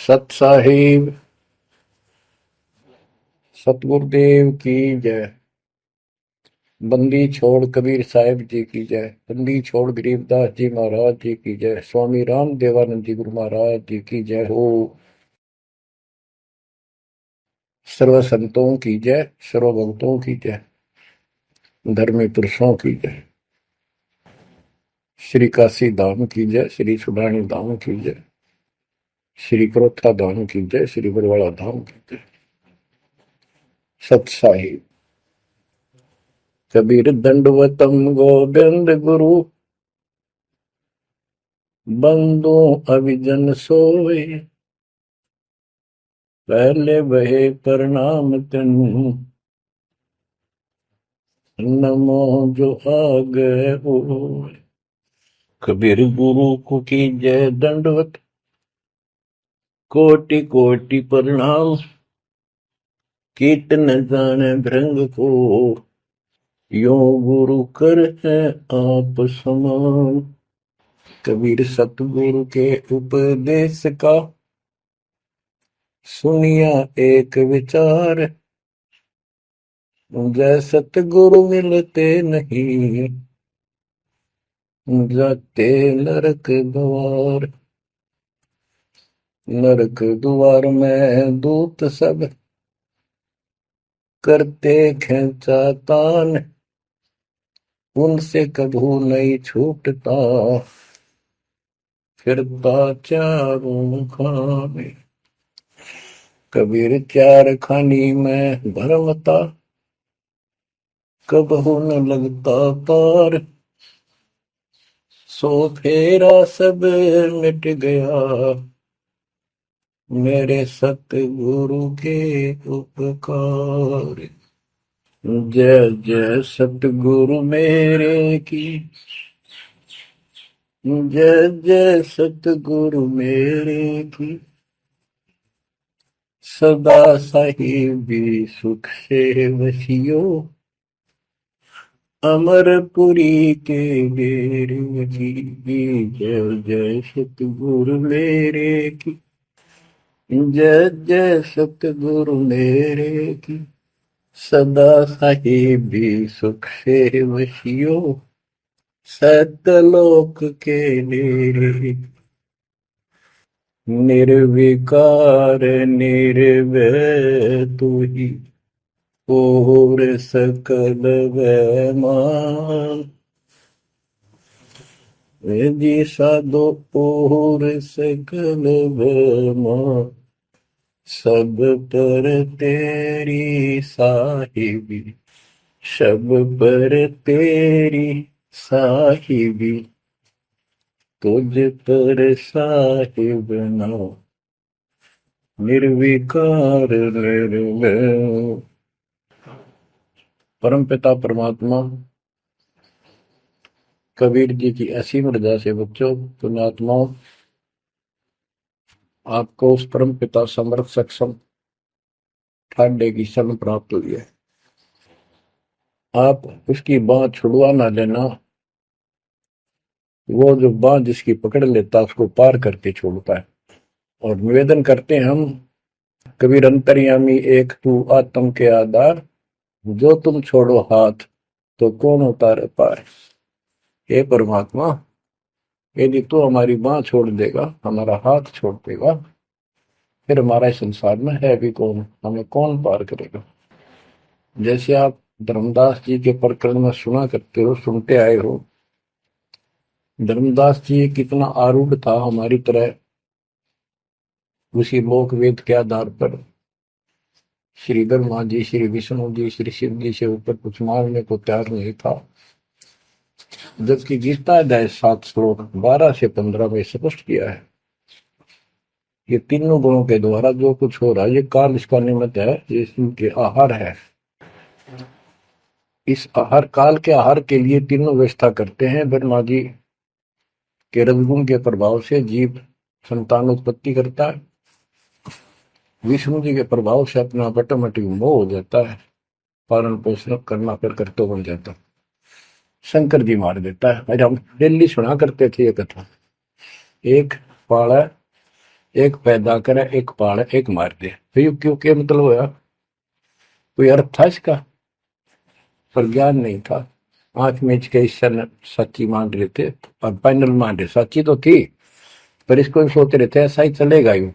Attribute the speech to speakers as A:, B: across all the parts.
A: सत साहिब सतगुरुदेव की जय। बंदी छोड़ कबीर साहिब जी की जय। बंदी छोड़ गरीबदास जी महाराज जी की जय। स्वामी राम देवानंद जी गुरु महाराज जी की जय हो। सर्व संतों की जय, सर्व भक्तों की जय, धर्मी पुरुषों की जय। श्री काशी धाम की जय, श्री सुडानी धाम की जय, श्री क्रोथा धाम की जय, श्री बरवाड़ा धाम की जय। सत साहिब कबीर दंडवतम गोविंद गुरु, बंदो अभिजन सोए, पहले बहे प्रणाम तनु, नमो जो आगे हो। कबीर गुरु को की जय दंडवत, कोटि कोटि प्रणाम, कीर्तन जाने भृंग को, यो गुरु कर है आप समान। कबीर सतगुरु के उपदेश का सुनिया एक विचार, जय सतगुरु मिलते नहीं, जाते नरक द्वार। नरक द्वार में दूत सब करते खेचा तान, उनसे कभू नहीं छूटता, फिरता चारों खाने। कबीर चार खानी में भरमता, कबहू न लगता पार, सो फेरा सब मिट गया, मेरे सतगुरु के उपकार। जय जय सतगुरु मेरे की, जय जय सतगुरु मेरे की, सदा साहिबी सुख से वसियो, अमरपुरी के डेरे की। जय जय सतगुरु मेरे की, जय जय सतगुरु मेरे की, सदा साहिबी सुख से वसियो, सतलोक के डेरे। निर्विकार निर्भय तू ही, और सकल वैमान। जी साधो और सकल वैमान, सब पर तेरी साहिबी, सब पर तेरी साहिबी, तुझ पर साहिब ना, निर्विकार निर्भय। परमपिता परमात्मा कबीर जी की असीम रजा से बच्चों, पुण्यात्माओं, आपको उस परम पिता समर्थ सक्षम ठाडे की शरण प्राप्त हुई है। आप उसकी बांह छुड़वा ना लेना, वो जो बांह जिसकी पकड़ लेता उसको पार करके छोड़ता है। और निवेदन करते हैं हम, कबीर अंतर्यामी एक तू आत्म के आधार, जो तुम छोड़ो हाथ तो कौन उतारे पार। हे परमात्मा, यदि तू हमारी बांह छोड़ देगा, हमारा हाथ छोड़ देगा, फिर हमारा इस संसार में है भी कौन, हमें कौन पार करेगा। जैसे आप धर्मदास जी के प्रकरण में सुना करते हो, सुनते आए हो, धर्मदास जी कितना आरूढ़ था हमारी तरह, उसी लोक वेद के आधार पर श्री ब्रह्मा जी, श्री विष्णु जी, श्री शिव जी से ऊपर कुछ मांगने को तैयार नहीं था। जबकि गीता अध्याय 7 श्लोक 12 से 15 में स्पष्ट किया है, ये तीनों गुणों के द्वारा जो कुछ हो रहा है, ये काल इसका निमित्त है, ये इनके आहार है। इस आहार काल के आहार के लिए तीनों व्यवस्था करते हैं। ब्रह्मा जी के रजगुण के प्रभाव से जीव संतान उत्पत्ति करता है, विष्णु जी के प्रभाव से अपना ऑटोमेटिक मोह हो जाता है, पालन पोषण करना फिर कर्तव्य बन जाता है, शंकर जी मार देता है। अरे हम दिल्ली सुना करते थे ये कथा। एक पाड़ा एक पैदा करे, एक पाले, एक मार दे। तो ये क्यों, क्या मतलब होया? कोई अर्थ था इसका? पर ज्ञान नहीं था। आंख मीच के ईश्वर सच्ची मान रहे थे और फाइनल मान रहे, सच्ची तो थी पर इसको भी सोच रहे थे ऐसा ही चलेगा यूं।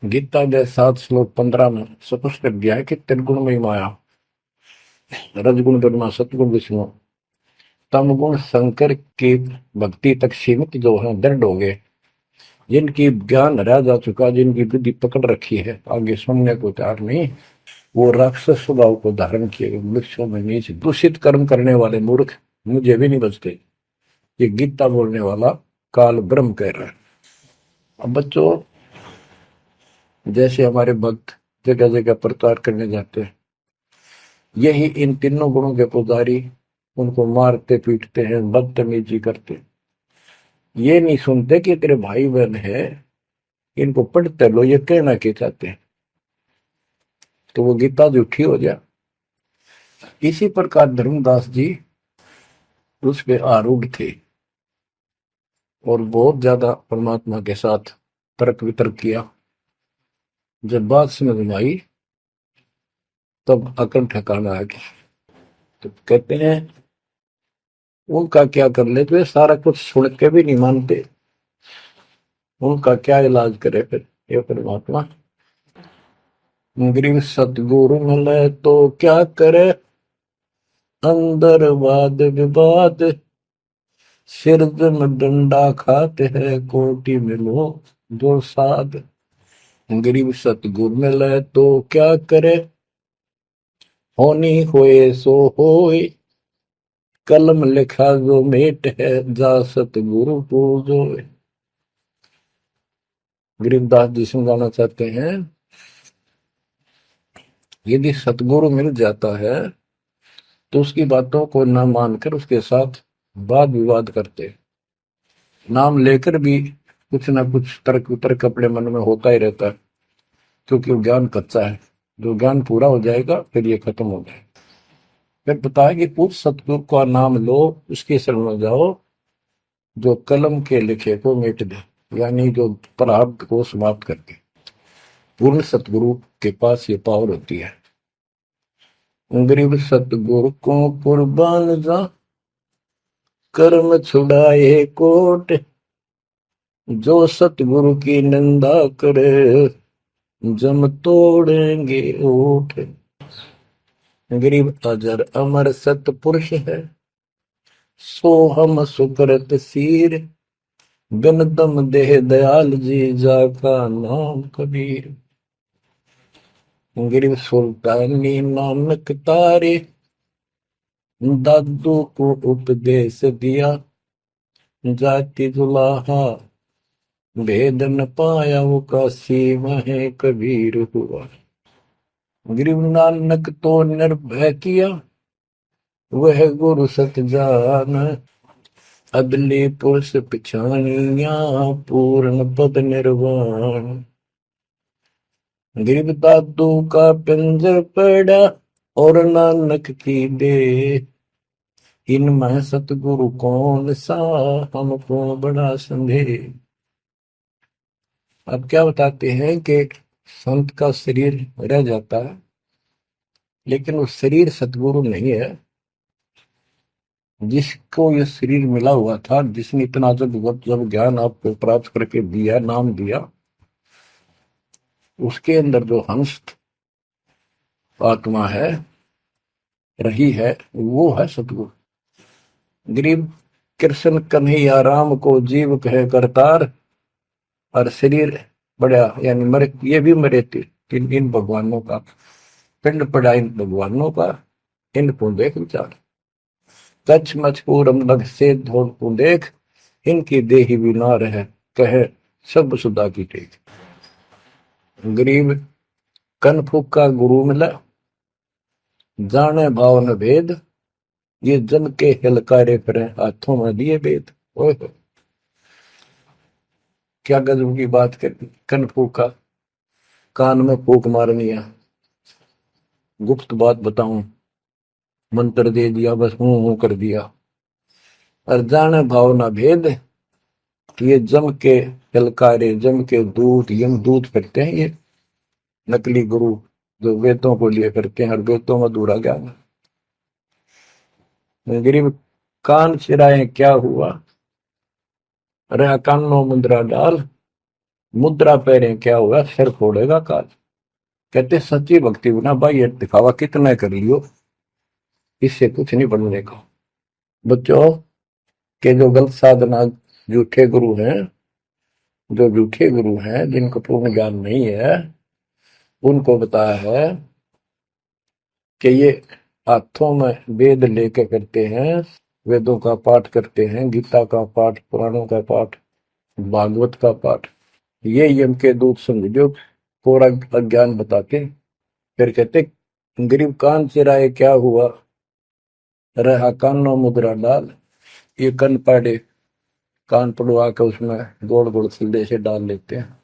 A: गीता के 7 श्लोक 15 में स्पष्ट कर दिया है कि त्रिगुण में माया, रजगुण ब्रह्मा, सतगुण विष्णु, तम गुण शंकर की भक्ति तक सीमित जो है दृढ़ हो गए, जिनकी ज्ञान रह जा चुका, जिनकी बुद्धि पकड़ रखी है, आगे सुनने को तैयार नहीं, वो राक्षस स्वभाव को धारण किए वृक्षों में नीचे दूषित कर्म करने वाले मूर्ख मुझे भी नहीं बचते। ये गीता बोलने वाला काल ब्रह्म कह रहा है। अब बच्चों, जैसे हमारे भक्त जगह जगह प्रचार करने जाते हैं, यही इन तीनों गुणों के पुजारी उनको मारते पीटते हैं, बदतमीजी करते हैं। ये नहीं सुनते कि तेरे भाई बहन है, इनको पढ़ते लो, ये कहना के चाहते हैं, तो वो गीता झूठी हो जाए। इसी प्रकार धर्मदास जी उस पे आरूढ़ थे और बहुत ज्यादा परमात्मा के साथ तर्क वितर्क किया। जब बात समझ में आई तब अकल ठिकाना आ गया। तो कहते हैं उनका क्या कर ले, तो ये सारा कुछ सुन के भी नहीं मानते, उनका क्या इलाज करे फिर ये परमात्मा? गरीब सतगुरु मिले तो क्या करे, अंदर वाद विवाद, सिर में डंडा खाते हैं, कोटि में लो जो साध। गरीब सतगुरु मिले तो क्या करे, होनी होए सो होए, कलम लिखा जो मेट है, जा सतगुरु पूजो। गरीबदास जी समझाना चाहते हैं, यदि सतगुरु मिल जाता है तो उसकी बातों को न मानकर उसके साथ वाद विवाद करते, नाम लेकर भी कुछ ना कुछ तर्क वितर्क अपने मन में होता ही रहता है, क्योंकि वो ज्ञान कच्चा है। जो ज्ञान पूरा हो जाएगा फिर ये खत्म हो जाएगा। फिर बताया कि उस सतगुरु का नाम लो, उसके शरण में जाओ जो कलम के लिखे को मिट दे, यानी जो प्रारब्ध को समाप्त कर दे। पूर्ण सतगुरु के पास ये पावर होती है। गरीब सतगुरु को कुर्बान जा, कर्म छुड़ाए कोट, जो सतगुरु की निंदा करे, जम तोड़ेंगे ओठ। गरीब अजर अमर सतपुरुष है, सो हम सुकृत सीर, गनदम देह दयाल जी, जाका नाम कबीर। गरीब सुल्तानी नानक तारे, दादू को उपदेश दिया, जाति जुलाहा भेद न पाया, वो काशी में कबीर हुआ। गरीब नानक तो निर्भय किया, वह गुरु सत जान, अदले पुरुष पिछानिया, पूर्ण पद निर्वाण। गरीब दादू का पिंजर पड़ा, और नानक की दे, इनमें सतगुरु कौन सा, हमको बड़ा संदेह। अब क्या बताते हैं कि संत का शरीर रह जाता है, लेकिन वो शरीर सतगुरु नहीं है। जिसको ये शरीर मिला हुआ था, जिसने इतना जब ज्ञान आपको प्राप्त करके दिया, नाम दिया, उसके अंदर जो हंस आत्मा है, रही है, वो है सतगुरु। गरीब कृष्ण कन्हैया राम को जीव कहे करतार, और शरीर बड़ा यानी मरे, ये भी मरे थे इन भगवानों का, पिंड पड़ा इन भगवानों का, इनको देख विचार, कच्छ मचपूरम लग से धोल को देख, इनकी देही भी ना रहे, कहे सब सुधा की टेक। गरीब कनफुक का गुरु मिला, जाने भाव न भेद, ये जन के हिलकारे फिरे, हाथों में दिए भेद। ओए क्या गजब की बात कर। कनफुक का कान में फूक मारनी है, गुप्त बात बताऊं, मंत्र दे दिया, बस हूं कर दिया। और जाने भाव ना भेद, ये जम के ललकारे, जम के दूत, यम दूत फिरते हैं ये नकली गुरु जो वेदों को लिए फिरते हैं और वेदों में अधूरा ज्ञान। गरीब कान चिराए क्या हुआ, रहा कानो मुद्रा डाल, मुद्रा पहरे क्या हुआ, सिर फोड़ेगा काल। कहते सच्ची भक्ति बिना भाई ये दिखावा कितना कर लियो, इससे कुछ नहीं बनने का। बच्चों के जो गलत साधना, झूठे गुरु हैं, जो झूठे गुरु हैं जिनको पूर्ण ज्ञान नहीं है, उनको बताया है कि ये हाथों में वेद लेके करते हैं, वेदों का पाठ करते हैं, गीता का पाठ, पुराणों का पाठ, भागवत का पाठ। ये यम के दूत समझो पूरा अज्ञान बताते। फिर कहते गरीब कान चिराए क्या हुआ, रहा कानों मुद्रा डाल। ये कन पाड़े, कान पड़वा के उसमें गोड़ गोड़ सिल्ले से डाल लेते हैं।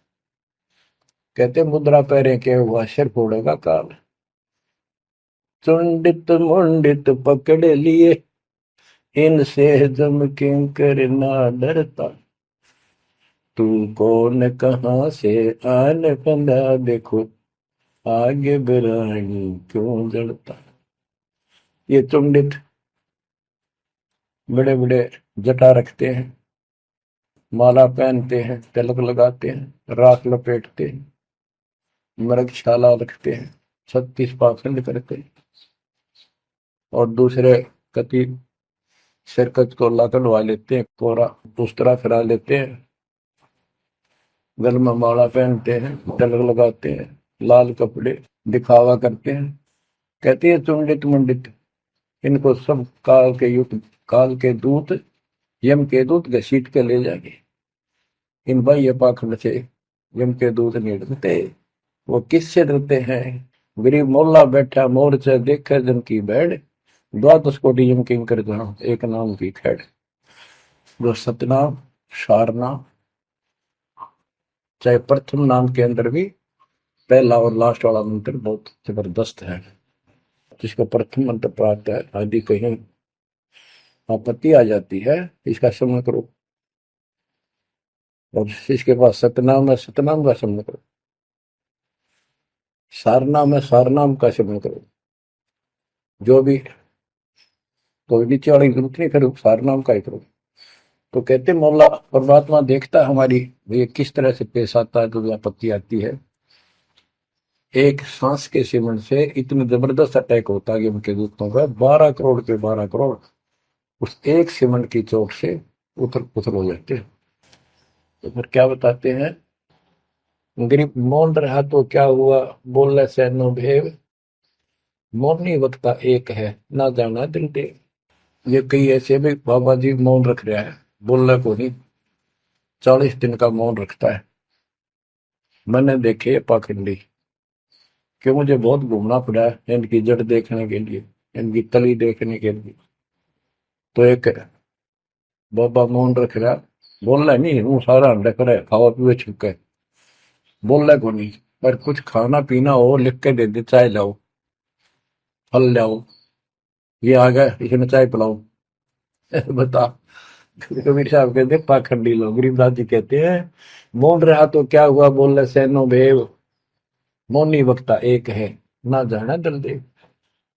A: कहते मुद्रा पैरे क्या हुआ, सिर फोड़ेगा काल। चुंडित मुंडित पकड़ लिए, इनसे जम किंकर ना डरता। तू कौन कहाँ से आन बंदा, देखो आगे बिरानी क्यों जड़ता। ये चुंडित बड़े बड़े जटा रखते हैं, माला पहनते हैं, तिलक लगाते हैं, राख लपेटते हैं, मृगशाला रखते हैं, 36 पाखंड करते हैं, और दूसरे कति सिरकत को ला कटवा लेते हैं, कोरा दूसरा फिरा लेते हैं, गल में माला पहनते हैं, तिलक लगाते हैं, लाल कपड़े दिखावा करते हैं। कहते हैं चुंडित मुंडित, इनको सब काल के युद्ध, काल के दूत, यम के दूत घसीट के ले जाएंगे। इन बाह्य पाखंड से यम के दूत नहीं डरते। वो किससे डरते हैं, गरीब मोल्ला बैठा मोर्चा देखे जन की बैठ, द्वादश कोटि यम किंकर जहां एक नाम की खैड़। जो सतनाम सारनाम, चाहे प्रथम नाम के अंदर भी पहला और लास्ट वाला मंत्र बहुत जबरदस्त है। जिसको प्रथम मंत्र प्राप्त है, आदि कहीं आपत्ति आ जाती है, इसका समझ करो। और इसके पास सतनाम है, सतनाम का समझ करो। सारनाम है, सारनाम का समझ करो। जो भी कोई नीचे वाली जरूरत नहीं करो, सारनाम का ही करो। तो कहते मौला परमात्मा देखता है हमारी ये किस तरह से पेश आता है, जो आपत्ति आती है। एक सांस के सिमरण से इतने जबरदस्त अटैक होता है कि उनके दूतों का 12 करोड़ के 12 करोड़ उस एक सिमरण की चोट से उथल पुथल हो जाते हैं। तो फिर क्या बताते हैं, गरीब मौन रहा तो क्या हुआ, बोले सैनो भेव, मौनी वक्ता एक है, ना जाना दिल देव। ये कई ऐसे भी बाबा जी मौन रख रहा है, बोलने को नहीं, 40 दिन का मौन रखता है। मैंने देखे पाखंडी कि मुझे बहुत घूमना पड़ा है इनकी जड़ देखने के लिए, इनकी तली देखने के लिए। तो एक बाबा मौन रख रहा, बोल रहा नहीं, वो सारा अंडा करे खावा पीवे छुके, बोल रहा को नहीं। पर कुछ खाना पीना हो लिख के दे दे, चाय लाओ, फल लाओ, ये आ गया इसमें चाय पिलाओ। बता, कबीर साहब कहते पाखंडी लोग। गरीबदास जी कहते हैं मौन रहा तो क्या हुआ, बोल रहे सैनो भेव, मौनी वक्ता एक है, ना जाना दल देव।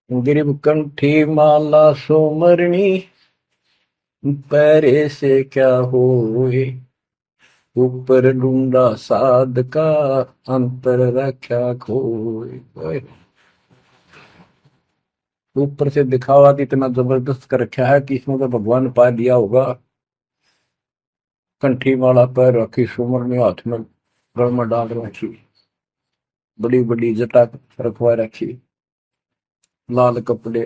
A: गरीब कंठी माला सोमरणी, पैरे से क्या होए, ऊपर ढूंढा साध का, अंतर रख्या खोए। ऊपर से दिखावा इतना जबरदस्त कर रखा है कि इसमें तो भगवान पा दिया होगा। कंठी माला पैर रखी, सुमरनी हाथ में गल में डाल रखी, बड़ी बड़ी जटा रखवा रखी, लाल कपड़े।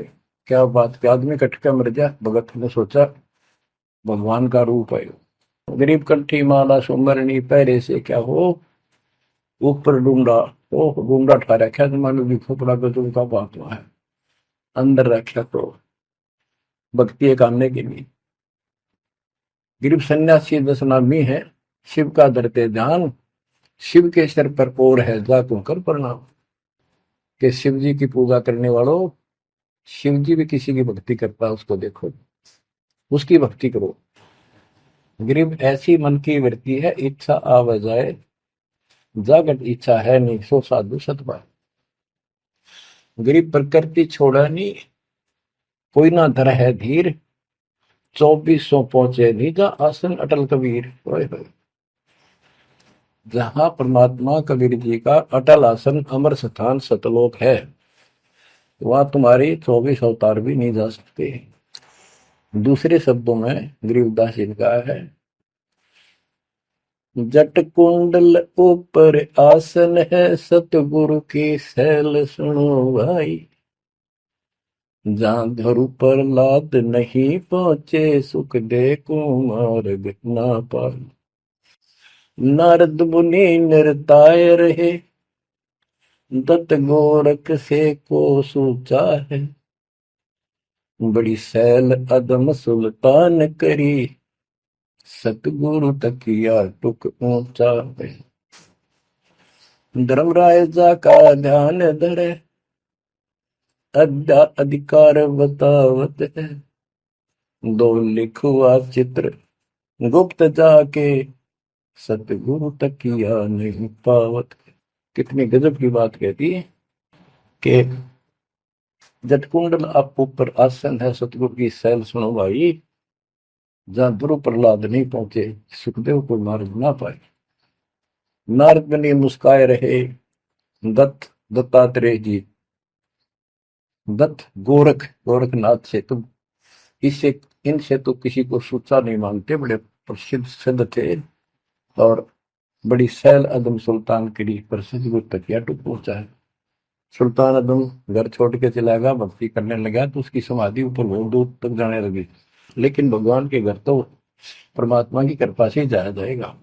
A: क्या बात के आदमी कट के मर जा, भगत ने सोचा भगवान का रूप है। गरीब कंठी माला सुमरनी, पैरे से क्या हो, ऊपर डूंडा, ओ डूंडा ठा रखा तो मानो भी खोपड़ा गजब का बात है, अंदर रखा तो भक्ति करने के लिए। गरीब सन्यासी 10 नामी है, शिव का धरते ध्यान, शिव के सिर पर और है जा तू कर प्रणाम। कि शिव जी की पूजा करने वालों, शिव जी भी किसी की भक्ति करता है, उसको देखो, उसकी भक्ति करो। गरीब ऐसी मन की वृत्ति है, इच्छा आव जाए, जागट इच्छा है नहीं, सो साधु सतपाए। गरीब प्रकृति छोड़ा नहीं, कोई ना धर है धीर, 2400 पहुंचे निजा आसन अटल कबीर। ओए होए। जहां परमात्मा कबीर जी का अटल आसन अमर स्थान सतलोक है, वहां तुम्हारी 24 अवतार भी नहीं जा सकते। दूसरे शब्दों में गरीबदास जी ने कहा है, जट कुंडल ऊपर आसन है, सतगुरु की सैल सुनो भाई। जहां धरु पर लाद नहीं पहुंचे, सुख दे को मार्ग ना पाए। नारद मुनि निरताय रहे, दत्त गोरख से को सूचा है। बड़ी सैल अदम सुल्तान करी, सतगुरु तकिया टुक ऊंचा है। धर्मराजा का ध्यान धरे, अधिकार बतावत है। दो लिखुआ चित्र गुप्त जाके, सतगुरु तकिया नहीं पावत। कितनी गजब की बात कहती है कि जटकुंडल आप ऊपर आसन है, सतगुरु की सैल सुनो भाई। जहां ध्रुव प्रहलाद नहीं पहुंचे, सुखदेव को मार्ग ना पाए। नारद मुनि मुस्काए रहे, दत्तात्रेय जी, दत्त गोरख गोरखनाथ से तुम इससे इनसे तो किसी को सूचा नहीं मानते, बड़े प्रसिद्ध सिद्ध थे। और बड़ी सैल अदम सुल्तान करी, पर सतगुरु तकिया टुक पहुंचा है। सुल्तान अदम घर छोड़ के चला गया, भक्ति करने लगा, तो उसकी समाधि ऊपर बहुत दूर तक जाने लगी। लेकिन भगवान के घर तो परमात्मा की कृपा से ही जाया जाएगा।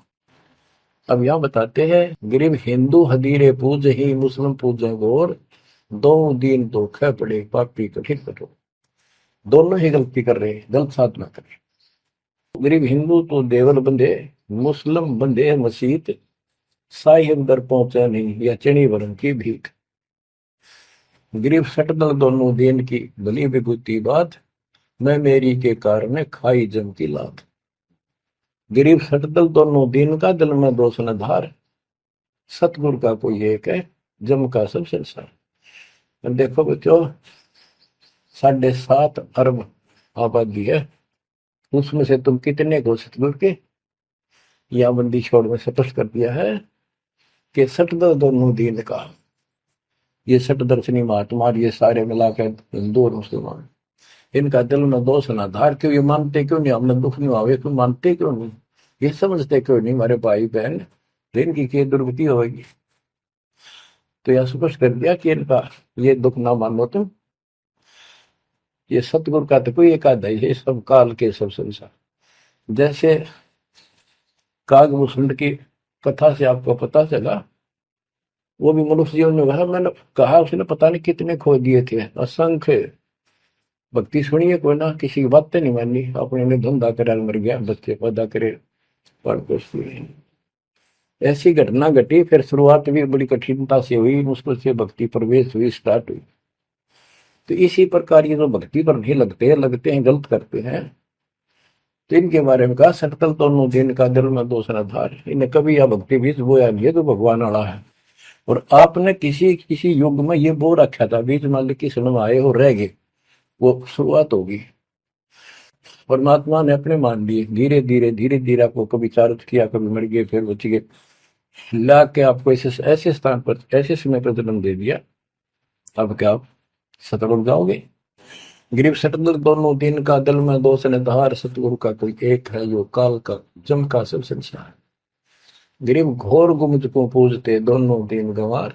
A: अब यहां बताते हैं, गरीब हिंदू हदीरे पूज ही, मुस्लिम पूजे गौर। दो दीन धोखे पड़े, पापी कठिन कठोर। दोनों ही गलती कर रहे हैं, गलत साधना कर रहे हैं। गरीब हिंदू तो देवल बंधे, मुस्लिम बंधे मसीत, साई अंदर पहुंचा नहीं, या चणी वरण की भीख। गरीब सटदल दोनों दीन की, भली विभूति बात, मैं मेरी के कारण खाई जम की लात। गरीब सटदल दोनों दीन का, दिल में दोष न धार, सतगुरु का कोई एक है, जम का सब संसार। देखो बच्चों, 7.5 अरब आबादी है, उसमें से तुम कितने को सतगुरु के या बंदी छोड़ में स्पष्ट कर दिया है कि सटदल दोनों दीन का। ये सटदर्शनी महात्मा, ये सारे मिलाकर हिंदू और मुसलमान, इनका दिल में दोष ना धार। क्यों ये मानते क्यों नहीं, हमने दुख नहीं आवे, क्यों मानते क्यों नहीं, ये समझते क्यों नहीं हमारे भाई बहन, तो इनकी क्या दुर्गति होगी। तो यह स्पष्ट कर दिया कि इनका ये दुख ना मानो तुम। ये सतगुरु का तो कोई एक आधा ही है, सब काल के सब संसार। जैसे कागभूषण की कथा से आपको पता चला, वो भी मनुष्य जीवन में कहा, मैंने कहा उसने पता नहीं कितने खो दिए थे, असंख्य। भक्ति सुनिए कोई ना, किसी की बातें नहीं मानी, अपने ने धंधा करे मर गया, बच्चे पैदा करे पर कुछ नहीं। ऐसी घटना घटी, फिर शुरुआत भी बड़ी कठिनता से हुई, मुश्किल से भक्ति प्रवेश हुई, स्टार्ट हुई। तो इसी प्रकार ये जो भक्ति पर नहीं लगते हैं गलत करते हैं, तो इनके बारे में कहा, सटतल दोनों दिन का दिल में दोष न धार। इन्हें कभी यह भक्ति बीज बोया नहीं है, तो भगवान वाला है। और आपने किसी किसी युग में ये बो रखा था, बीच मान की सुन आए हो रह गए, वो शुरुआत होगी। परमात्मा ने अपने मान लिए, धीरे धीरे आपको कभी चारित किया, कभी मर गए, फिर बच गए, ला के आपको ऐसे स्थान पर, ऐसे समय पर जन्म दे दिया। अब क्या आप सतल उठ जाओगे। गिरीब सटदल दोनों दिन का, दिल में दोष ने धार, सतगुरु का कोई एक है, जो काल का जम का सब संसार। गिरीब घोर गुमज को पूजते, दोनों दिन गंवार,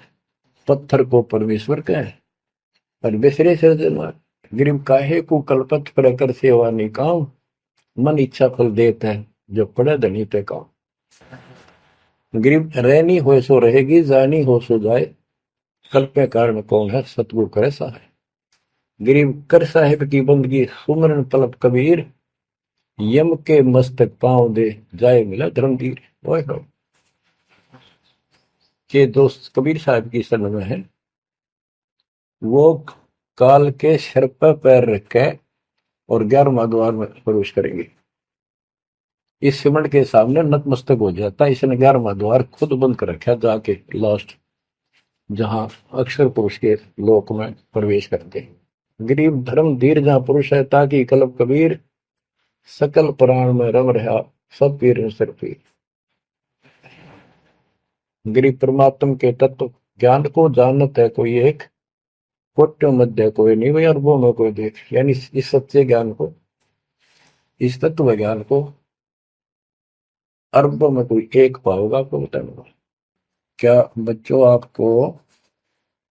A: पत्थर को परमेश्वर कहे और बिसरे सृजनहार। गिरीब काहे को कलपत पर कर सेवा नहीं काम, मन इच्छा फल देता है, जो पड़े धनी ते काम। गिरीब रहनी हो सो रहेगी, जानी हो सो जाए, कल्पे कारण कौन है, सतगुरु करे सहाय। गिरीब कर साहिब की बंदगी, सुमरन तलब कबीर, यम के मस्तक पांव दे, जाए मिला धर्मवीर। ओए हो। के दोस्त कबीर साहब की शरण में है, वो काल के सिर पर पैर रख के और 11वां द्वार में प्रवेश करेंगे। इस सिमट के सामने नतमस्तक हो जाता। इसने 11वां द्वार खुद बंद कर रखा जाके लास्ट, जहां अक्षर पुरुष के लोक में प्रवेश करते हैं। गरीब धर्म धीर जहां पुरुष है, ताकि कल्प कबीर सकल प्राण में रम रहा, सब पीर सिर पीर। गरीब परमात्म के तत्व ज्ञान को जानत है कोई एक, कोट्यों मध्य कोई नहीं वही, अरबों में कोई देख। यानी इस सच्चे ज्ञान को, इस तत्व ज्ञान को अरबों में कोई एक पाओगा, आपको बताऊंगा। क्या बच्चों आपको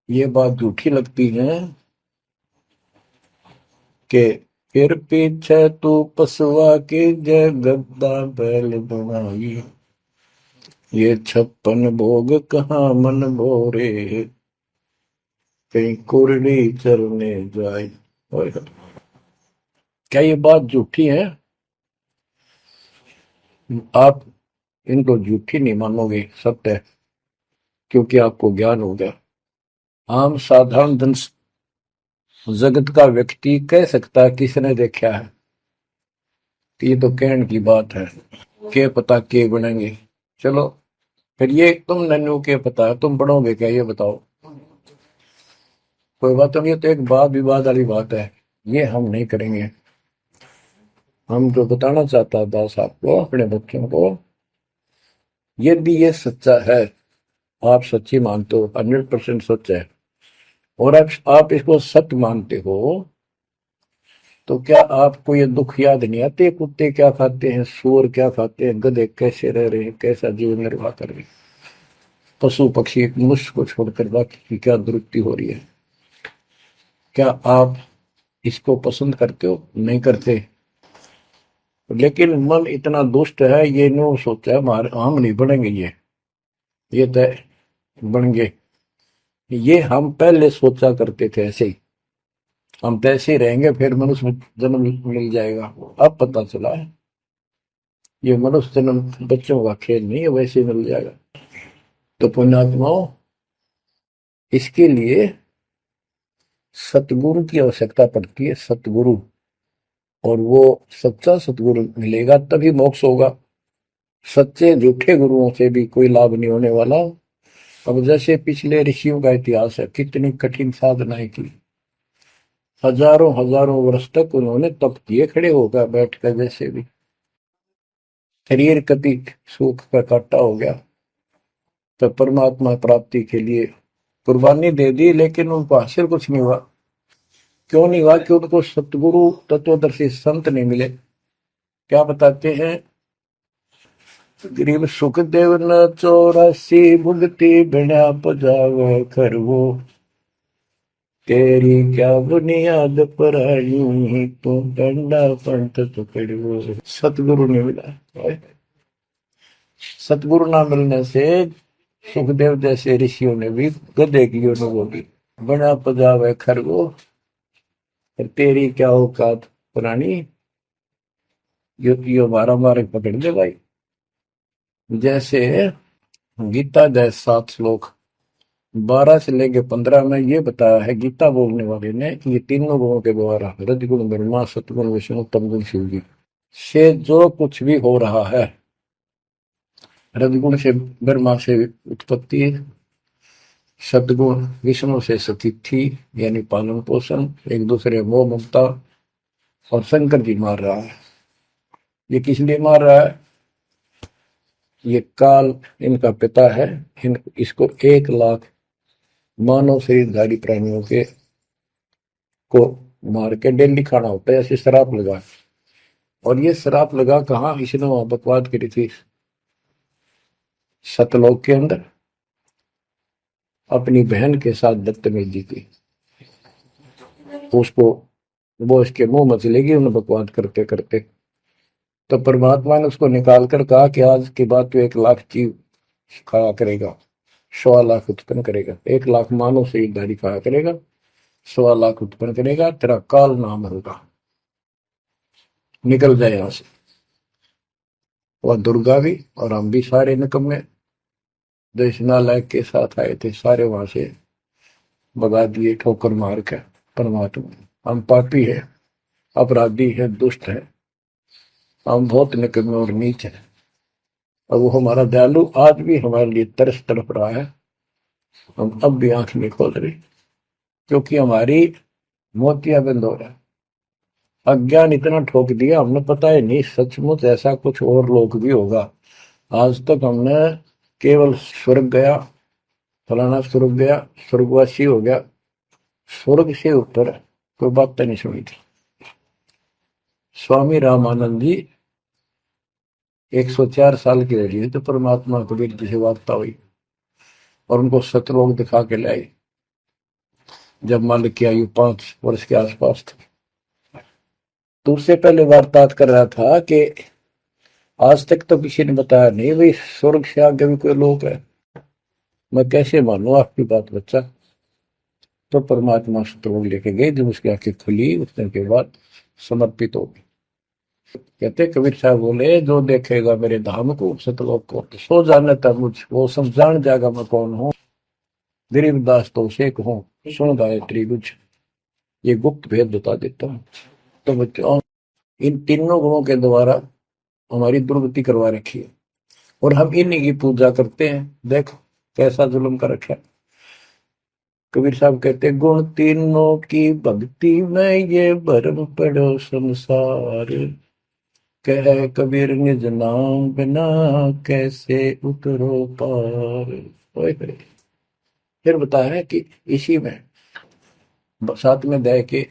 A: ये बात झूठी लगती है कि फिर पीछे तू पसुआ की जय गद्दा बैल बनाई, ये 56 भोग कहाँ मन भोरे, कहीं कुरली चलने जाए। क्या ये बात झूठी है? आप इनको झूठी नहीं मानोगे, सत्य है, क्योंकि आपको ज्ञान हो गया। आम साधारण जन जगत का व्यक्ति कह सकता है किसने देखा है, कि ये तो कहने की बात है, के पता के बनेंगे। चलो फिर ये तुम नन्नू के पता है, तुम बढ़ोगे क्या, ये बताओ। कोई बात नहीं, ये तो एक वाद विवाद वाली बात है, ये हम नहीं करेंगे। हम जो बताना चाहता दास आपको, अपने बच्चों को, यदि ये सच्चा है, आप सच्ची मानते हो, 100% सच है, और आप इसको सत्य मानते हो, तो क्या आपको ये दुख याद नहीं आते? कुत्ते क्या खाते हैं, सूअर क्या खाते हैं, गधे कैसे रह रहे हैं, कैसा जीवन निर्वाह कर रहे हैं, पशु पक्षी मनुष्य को छोड़कर बाकी की क्या दुरुक्ति हो रही है। क्या आप इसको पसंद करते हो? नहीं करते। लेकिन मन इतना दुष्ट है, ये नो सोचा है हमारे हम नहीं बनेंगे, ये तय बन गए। ये हम पहले सोचा करते थे ऐसे ही, हम तो ऐसे ही रहेंगे, फिर मनुष्य जन्म मिल जाएगा। अब पता चला है ये मनुष्य जन्म बच्चों का खेल नहीं है, वैसे ही मिल जाएगा। तो पुण्यात्माओं, इसके लिए सतगुरु की आवश्यकता पड़ती है, सतगुरु। और वो सच्चा सतगुरु मिलेगा तभी मोक्ष होगा। सच्चे झूठे गुरुओं से भी कोई लाभ नहीं होने वाला। अब जैसे पिछले ऋषियों का इतिहास है, कितनी कठिन साधनाएं की, हजारों हजारों वर्ष तक उन्होंने तप किए, खड़े होकर बैठकर, जैसे भी शरीर कभी सूख का काटा हो गया, तो परमात्मा प्राप्ति के लिए कुर्बानी दे दी, लेकिन उनको हासिल कुछ नहीं हुआ। क्यों नहीं हुआ? कि उनको सतगुरु तत्वदर्शी संत नहीं मिले। क्या बताते हैं? गरीब सुखदेव न 84 भुगती बिना पजावे खरवो, तेरी क्या बुनियाद पर आई, तू डंडा पंथ पकड़ो। सतगुरु नहीं मिला। सतगुरु ना मिलने से सुखदेव जैसे ऋषियों ने भी गधे की अनुभव की, बिना पजावे खरगो, तेरी क्या औकात पुरानी, यो मारा मारे पकड़ दे भाई। जैसे गीता जय 7 श्लोक 12 से लेके 15 में ये बताया है गीता बोलने वाले ने, कि ये तीनों गुणों के द्वारा, रजगुण ब्रह्मा, सतगुण विष्णु, तमगुण शिव जी से जो कुछ भी हो रहा है, रजगुण से ब्रह्मा से उत्पत्ति, सतगुण विष्णु से स्थिति यानी पालन पोषण, एक दूसरे मोह ममता, और शंकर जी मार रहा है। ये किस लिए मार रहा है? ये काल इनका पिता है। इसको 1 लाख मानव शरीरधारी प्राणियों के को मार के डेली खाना होता है, ऐसे शराब लगा। और ये शराब लगा कहाँ? इसने वहां बकवाद करी थी सतलोक के अंदर, अपनी बहन के साथ बदतमीजी की। उसको वो इसके मुंह में चलेगी उन्हें बकवाद करते करते। तो परमात्मा ने उसको निकाल कर कहा कि आज के बाद तो 1 लाख जीव खाया करेगा, 1.25 लाख उत्पन्न करेगा, 1 लाख मानव शरीरधारी खाया करेगा, 1.25 लाख उत्पन्न करेगा, तेरा काल नाम होगा, निकल जाए यहां से। और दुर्गा भी और हम भी सारे निकम्मे जो इस नालायक के साथ आए थे, सारे वहां से भगा दिए ठोकर मार के। परमात्मा, हम पापी है, अपराधी है, दुष्ट है, हम बहुत निकम्मे और नीच है। और वो हमारा दयालु आज भी हमारे लिए तरस तड़प रहा है। हम अब भी आंख नहीं खोल रहे, क्योंकि हमारी मोतियाबिंद हो रहा है। अज्ञान इतना ठोक दिया, हमने पता है नहीं सचमुच ऐसा कुछ और लोक भी होगा। आज तक हमने केवल स्वर्ग गया, फलाना स्वर्ग गया, स्वर्गवासी हो गया, स्वर्ग से ऊपर कोई बात नहीं सुनी थी। स्वामी रामानंद जी 104 साल की रही तो परमात्मा कबीर जी से वार्ता हुई और उनको सतलोक दिखा के लाई, जब मालिक की आयु 5 वर्ष के आसपास थी। तो उससे पहले वार्तालाप कर रहा था कि आज तक तो किसी ने बताया नहीं भाई स्वर्ग से आगे भी कोई लोक है। मैं कैसे मानूं आपकी बात बच्चा। तो परमात्मा सतलोक लेके गए, जब उसकी आंखें खुली उस दिन के बाद समर्पित हो गई। कहते कबीर साहब बोले जो देखेगा मेरे धाम को सतलोक को सो जाने तक मुझ वो सब जान जाएगा मैं कौन हूँ। गरीबदास तो उसे कहूँ सुन गायत्री कुछ, ये गुप्त भेद बता देता हूँ। तो बच्चों इन तीनों गुणों के द्वारा हमारी दुर्गति करवा रखी है और हम इन्हीं की पूजा करते हैं। देखो कैसा जुल्म कर रखा है। कबीर साहब कहते गुण तीनों की भक्ति में ये भरम पड़ो संसार, कह कबीर निज नाम बिना कैसे उतरो पार। फिर बताया है कि इसी में साथ में दे के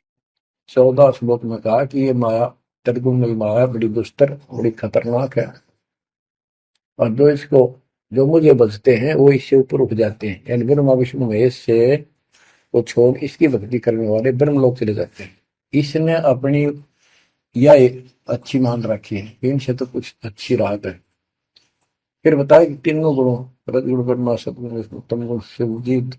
A: 14 श्लोक में कहा कि ये माया त्रिगुण माया बड़ी दुस्तर बड़ी खतरनाक है, और जो मुझे बचते हैं वो इससे ऊपर उठ जाते हैं, यानी ब्रह्मा विष्णु महेश से वो छोड़ इसकी भक्ति करने वाले ब्रह्म लोक चले जाते हैं। इसने अपनी यह अच्छी मान रखी है, इनसे तो कुछ अच्छी राहत है। फिर बताया कि तीनों गुणों रजगुण ब्रह्मा सतगुण उत्तम गुण शिवजीत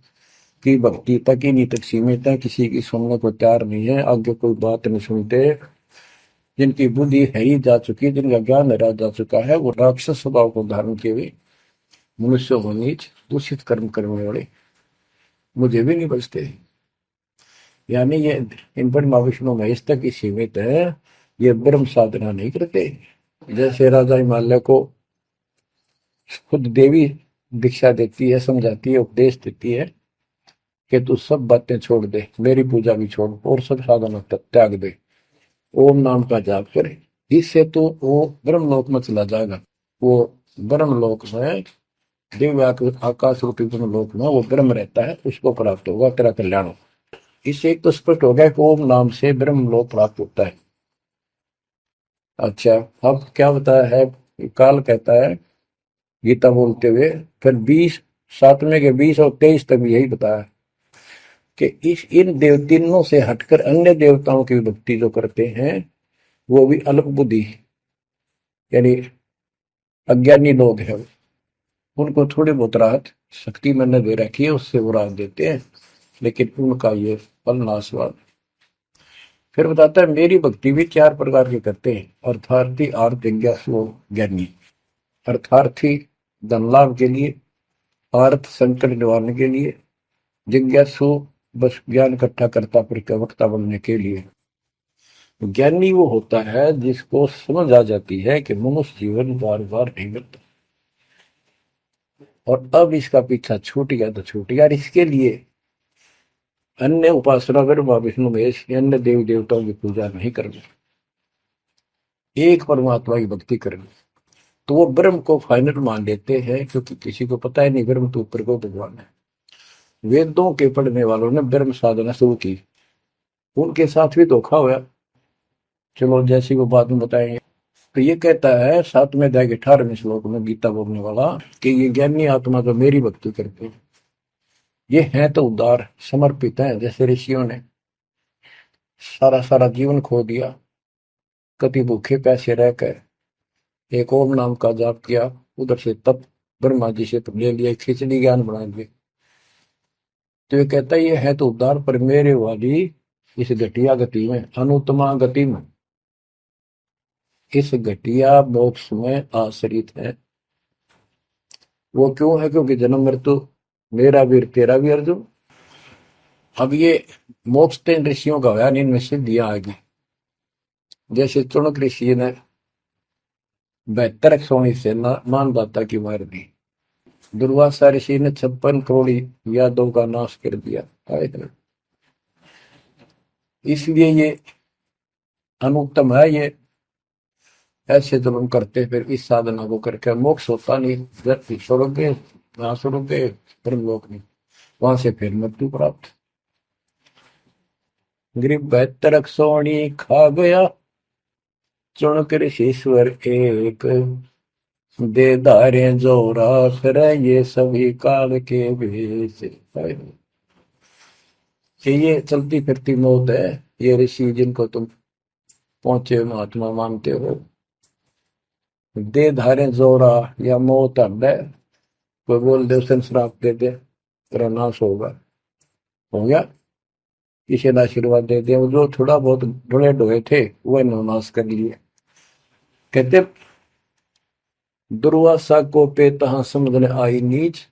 A: की भक्ति तक ही नहीं तक सीमित है, किसी की सुनने को तैयार नहीं है, आगे कोई बात नहीं सुनते। जिनकी बुद्धि है ही जा चुकी, जिनका ज्ञान हरा जा चुका है, वो राक्षस स्वभाव को धारण किए हुए मनुष्य को नीच दूषित कर्म करने वाले मुझे भी नहीं बचते। यानी ये इन पर माँ विष्णु महेश तक ही सीमित है, ये ब्रह्म साधना नहीं करते। जैसे राजा हिमालय को खुद देवी दीक्षा देती है, समझाती है, उपदेश देती है कि तू सब बातें छोड़ दे, मेरी पूजा भी छोड़ और सब साधना त्याग दे, ओम नाम का जाप करे, इससे तो वो ब्रह्मलोक में चला जाएगा। वो ब्रह्मलोक में दिव्य आकाश रूपी ब्रह्मलोक में वो ब्रह्म रहता है, उसको प्राप्त होगा, तेरा कल्याण हो। इससे एक तो स्पष्ट हो गया कि ओम नाम से ब्रह्मलोक प्राप्त होता है। अच्छा अब क्या बताया है, काल कहता है गीता बोलते हुए, फिर 20 सातवें के 20 और 23 तक भी यही बताया कि इस इन देव तीनों से हटकर अन्य देवताओं की भक्ति जो करते हैं वो भी अल्प बुद्धि यानी अज्ञानी लोग हैं, उनको थोड़ी बहुत राहत शक्ति मैंने दे रखी है, उससे वो राहत देते हैं, लेकिन उनका ये फल नाशवान। फिर बताता है मेरी भक्ति भी 4 प्रकार की करते हैं, अर्थार्थी आर्थ जिज्ञासु ज्ञानी। अर्थार्थी धन लाभ के लिए, आर्थ संकट निवारने के लिए, जिज्ञासु बस ज्ञान इकट्ठा करता प्रवक्ता बनने के लिए। ज्ञानी वो होता है जिसको समझ आ जाती है कि मनुष्य जीवन बार बार नहीं मिलता और अब इसका पीछा छूट गया तो छूट गया, और इसके लिए अन्य उपासना ब्रह्मा विष्णु महेश अन्य देवी देवताओं की पूजा नहीं करनी, एक परमात्मा की भक्ति करनी। तो वो ब्रह्म को फाइनल मान लेते हैं, क्योंकि किसी को पता ही नहीं ब्रह्म तो ऊपर को भगवान है। वेदों के पढ़ने वालों ने ब्रह्म साधना शुरू की, उनके साथ भी धोखा हुआ। चलो जैसी वो बाद में बताएंगे। तो ये कहता है 7वें अध्याय के 18वें श्लोक में गीता बोलने वाला कि ये ज्ञानी आत्मा जो मेरी भक्ति करते हैं ये है तो उदार समर्पित है, जैसे ऋषियों ने सारा सारा जीवन खो दिया, कति भूखे पैसे रहकर एक ओम नाम का जाप किया, उधर से तप ब्रह्मा जी से ले लिया, खिचड़ी ज्ञान बना लिए। तो ये कहता है ये है तो उदार पर मेरे वाली इस घटिया गति में अनुत्तमा गति में इस घटिया मोक्ष में आश्रित है। वो क्यों है, क्योंकि जन्म मृत्यु मेरा वीर तेरा भी अर्जुन। अब ये मोक्ष तीन ऋषियों का होया, इनमें सिद्धियां आ गई। जैसे चुनक ऋषि ने 72 सोनी से मानदाता की मार दी। दुर्वासा ऋषि ने 56 करोड़ यादव का नाश कर दिया। इसलिए ये अनुत्तम है। ये ऐसे जुल्म करते फिर इस साधना को करके मोक्ष होता नहीं, व्यक्ति छोड़ोगे वहां छोड़ोगे ब्रह्मलोक नहीं, वहां से फिर मृत्यु प्राप्त। गरीब 72 सोनी खा गया चुनकर ईश्वर एक, दे धारे जो राख ये सभी काल के भेष। ये चलती फिरती मौत है। ये ऋषि जिनको तुम पहुंचे महात्मा मानते हो, दे धारे जोरा या मौत है। कोई बोल दे उसे श्राप दे दे तेरा नाश होगा, हो गया। किसी ने आशीर्वाद दे दिया, जो थोड़ा बहुत ढोए ढोए थे वह नाश कर लिए। कहते दुर्वासा को पे तहा समझने आई नीच,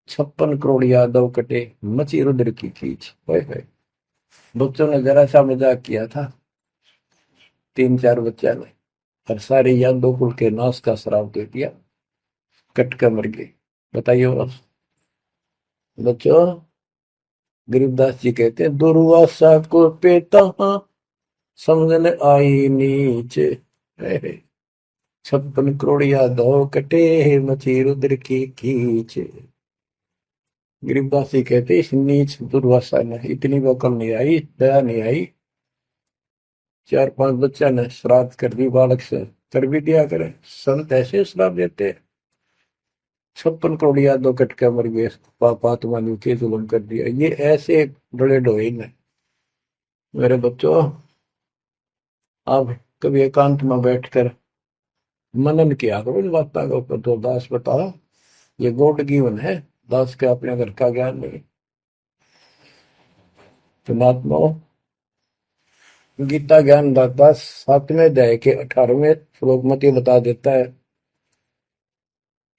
A: 56 करोड़ यादव कटे मची रुद्र की खींच। बच्चों ने जरा सा मजाक किया था, 3-4 बच्चा ने, और सारे यादव कुल के नाश का श्राप दे दिया, कट कर मर गए। बताइए बच्चों, गरीबदास जी कहते हैं दुर्वासा को पे तहा समझने आई नीच, 56 करोड़ यादव कटे मची रुद्र की खींच। गरीबदास जी कहते इस नीच दुर्वासा ने इतनी वकल नहीं आई, दया नहीं आई। 4-5 बच्चा ने श्राद्ध कर दी, बालक से कर भी दिया करे। संत ऐसे श्राप देते, 56 करोड़ यादव कट के मर गए, पापात्मा ने के जुल्म कर दिया। ये ऐसे डोले डोए ने। मेरे बच्चों, आप कभी एकांत में बैठकर मनन किया करो इन बातों के ऊपर। तो दास बता, ये गॉड गिवन है, दास के अपने घर का ज्ञान नहीं। तो महात्माओं, गीता ज्ञान दाता 7वें अध्याय के 18वें श्लोक में ये बता देता है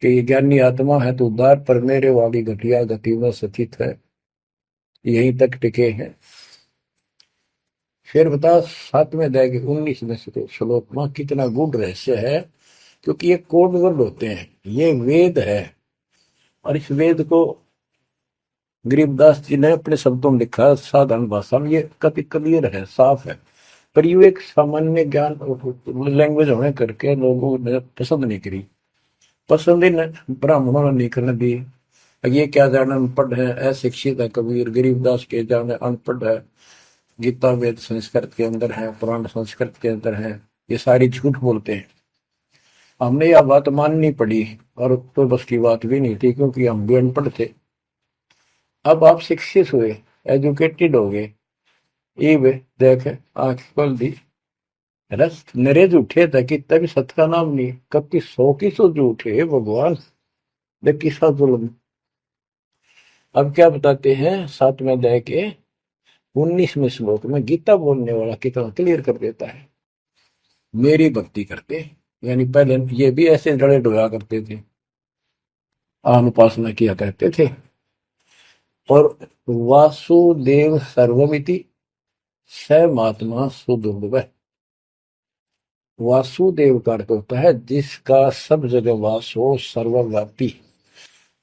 A: कि ये ज्ञानी आत्मा है तो उद्धार पर मेरे वाली घटिया गति में स्थित है, यहीं तक टिके हैं। फिर बता 7वें अध्याय के 19वें श्लोक में कितना गूढ़ रहस्य है, क्योंकि ये कोड वर्ड होते हैं, ये वेद है। और इस वेद को गरीबदास जी ने अपने शब्दों में लिखा, साधारण भाषा में, ये कति क्लियर है, साफ है। पर ये एक सामान्य ज्ञान लैंग्वेज होने करके लोगों ने पसंद नहीं करी, पसंद ही ब्राह्मणों ने नहीं करने दी। ये क्या जाने अनपढ़ है, अशिक्षित है कबीर, गरीबदास के जाने अनपढ़ है, गीता वेद संस्कृत के अंदर है, पुराण संस्कृत के अंदर है, ये सारी झूठ बोलते हैं। हमने यह बात माननी पड़ी, और तो बस की बात भी नहीं थी, क्योंकि हम भी अनपढ़ थे। अब आप शिक्षित हुए, एजुकेटेड हो गए, ये देख आंख खोल दी, रस नरे झूठे था कि तभी सत का नाम नहीं, कभी 100 की 100 झूठे भगवान, देख किसा जुल्म। अब क्या बताते हैं 7वें अध्याय के 19वें श्लोक में, गीता बोलने वाला कितना क्लियर कर देता है। मेरी भक्ति करते, यानी पहले ये भी ऐसे जड़े डोया करते थे, अनुपासना किया करते थे। और वासुदेव सर्वमिति स महात्मा सुदुर्लभ। वासुदेव का अर्थ होता है जिसका सब जगह वास हो, सर्वव्यापी,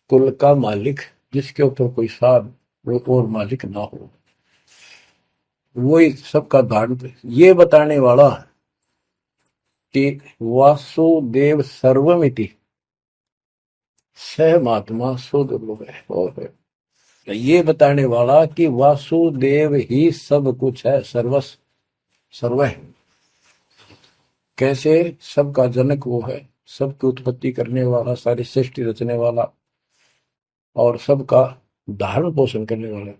A: कुल का मालिक, जिसके ऊपर कोई साध और मालिक ना हो, वही सबका धारण। ये बताने वाला कि वासुदेव सर्वमिति स महात्मा सुदुर्लभ है। और ये बताने वाला कि वासुदेव ही सब कुछ है, सर्वस्व सर्व है। कैसे? सबका जनक वो है, सबकी उत्पत्ति करने वाला, सारी सृष्टि रचने वाला, और सबका धारण पोषण करने वाला।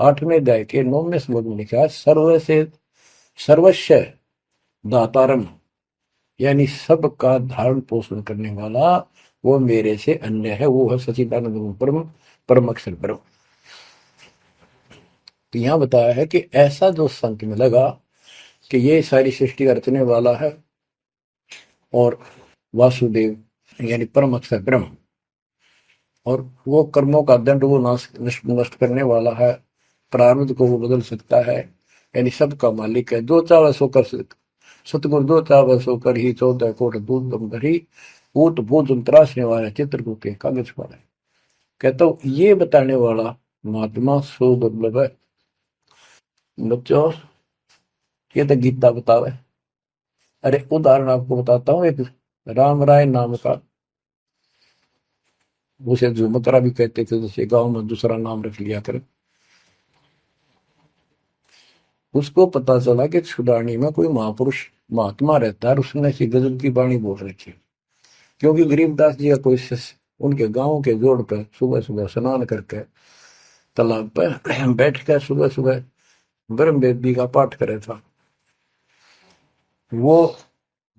A: 8वें अध्याय के 9वें श्लोक में लिखा है सर्व से सर्वस्व दातारम, यानी सबका धारण पोषण करने वाला वो मेरे से अन्य है, वो है सच्चिदानंद ब्रह्म, परम अक्षर ब्रह्म। तो यहां बताया है कि ऐसा जो संक में लगा कि ये सारी सृष्टि रचने वाला है, और वासुदेव यानी परम अक्षर ब्रह्म, और वो कर्मों का दंड वो नष्ट करने वाला है, प्रारब्ध को वो बदल सकता है, यानी सबका मालिक है, जो चाहे सो कर सतगुरु दो चावल सो कर ही 14 कोट दूध दम धरी, ऊट भोजन त्रासने वाला चित्रकूट के कागज पर है। कहता हूँ ये बताने वाला महात्मा सो दुर्लभ है। बच्चों ये तो गीता बतावे। अरे उदाहरण आपको बताता हूँ, एक राम राय नाम का, उसे झुमकरा भी कहते थे, जैसे गांव में दूसरा नाम रख लिया कर। उसको पता चला कि छुड़ानी में कोई महापुरुष महात्मा रहता है, उसने ऐसी गजब की वाणी बोल रखी। क्योंकि गरीबदास जी का कोई शिष्य उनके गांव के जोड़ पर सुबह सुबह स्नान करके तालाब पर बैठ कर सुबह सुबह ब्रह्म वेदी का पाठ करे था। वो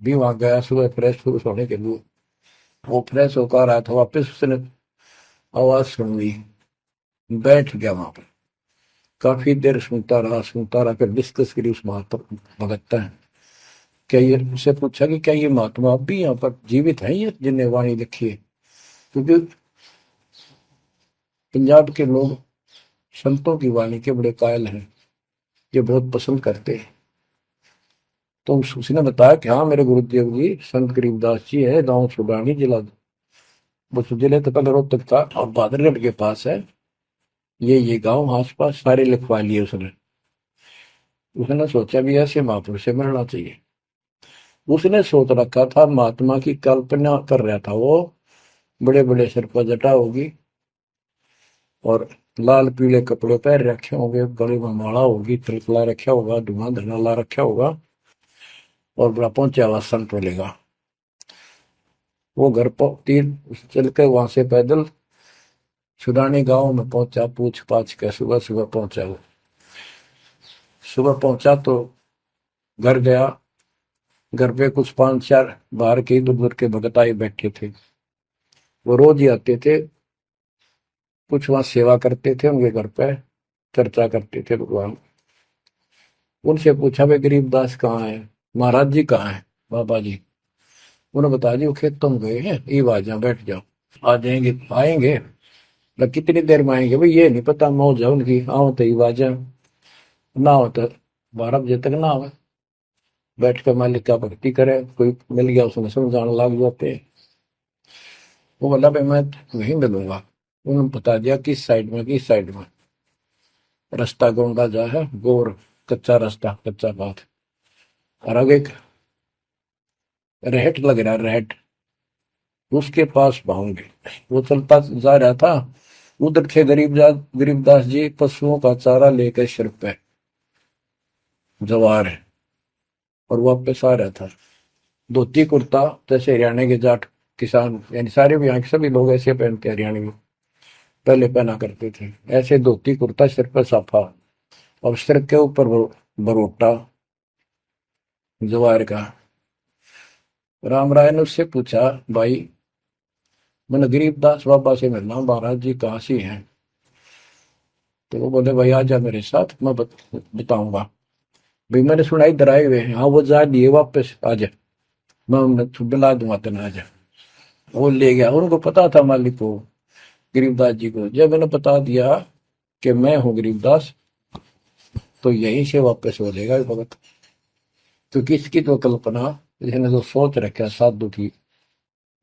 A: भी वहां गया सुबह फ्रेश फ्रूश होने के लिए। वो फ्रेश होकर आया था, वापिस उसने आवाज सुन ली, बैठ गया वहां पर, काफी देर सुनता रहा, फिर डिस्कस करी उस महात्मा भगत है। क्या ये उससे पूछा कि क्या ये महात्मा अब भी यहाँ पर जीवित है, ये जिन्हें वाणी लिखी है? क्योंकि पंजाब के लोग संतों की वाणी के बड़े कायल हैं, ये बहुत पसंद करते हैं। तो उसने बताया कि हाँ मेरे गुरुदेव जी संत गरीबदास जी है, गांव छुड़ानी जिला, उस जिले तक रोहतक था और बादरगढ़ के पास है। ये गांव आस पास सारे लिखवा लिए उसने। उसने सोचा भी ऐसे महापुरुष से मिलना चाहिए। उसने सोच रखा था, महात्मा की कल्पना कर रहा था वो, बड़े बड़े सिर पर जटा होगी और लाल पीले कपड़े पहन रखे होंगे, गले में माला होगी, त्रिकला रखा होगा, धुआं धना ला रखा होगा और बड़ा पहुंचा हुआ संत मिलेगा। वो घर पर तीन चल के वहां से पैदल छुड़ानी गांव में पहुंचा, पूछ पाछ के सुबह सुबह पहुंचा। वो सुबह पहुंचा तो घर गया। घर पे कुछ 5-4 बाहर के इधर उधर के भगत आए बैठे थे। वो रोज ही आते थे, कुछ वहां सेवा करते थे, उनके घर पे चर्चा करते थे भगवान। उनसे पूछा भाई गरीबदास कहाँ है, महाराज जी कहाँ है, बाबा जी? उन्होंने बताया जी वो खेतों में गए हैं, ये आ जाओ बैठ जाओ। आ जाएंगे, आएंगे ना, कितनी देर में आएंगे भाई ये नहीं पता, मौज है उनकी, आओ तो ही आ जाओ, ना हो तो 12 बजे तक ना आवे, बैठ कर मालिक का भक्ति करे। कोई मिल गया उसमें समझाने लग जाते। वो बोला भाई मैं वहीं मिलूंगा। उन्होंने बता दिया किस साइड में, किस साइड में। रास्ता गोंडा जा है, गोर कच्चा रास्ता, कच्चा बात, और आगे एक रहट लग रहा है, रहट, उसके पास पहुंचे। वो चलता जा रहा था, उधर थे गरीबदास जी पशुओं का चारा लेकर सिर पे जवार है और वापस आ रहा था। धोती कुर्ता, जैसे हरियाणा के जाट किसान यानी सारे भी यहाँ के सभी लोग ऐसे पहनते, हरियाणा में पहले पहना करते थे ऐसे, धोती कुर्ता, सिर पर साफा और सिर के ऊपर बरोटा जवार का। राम राय ने उससे पूछा, भाई मैंने गरीबदास बाबा से मिलना हूँ, महाराज जी कहाँ से हैं? तो वो बोले भाई आ जा मेरे साथ, मैं बताऊंगा। भाई मैंने सुना इधर आए हुए हैं। हाँ वो जा दिए वापस, आ जा, मैं उन्हें बुला दूंगा, तेना आ जा। वो ले गया। उनको पता था मालिक को, गरीबदास जी को। जब मैंने बता दिया कि मैं हूँ गरीबदास, तो यहीं से वापस हो जाएगा भगत। तो किसकी तो कल्पना, जिसने जो सोच रखा साधु की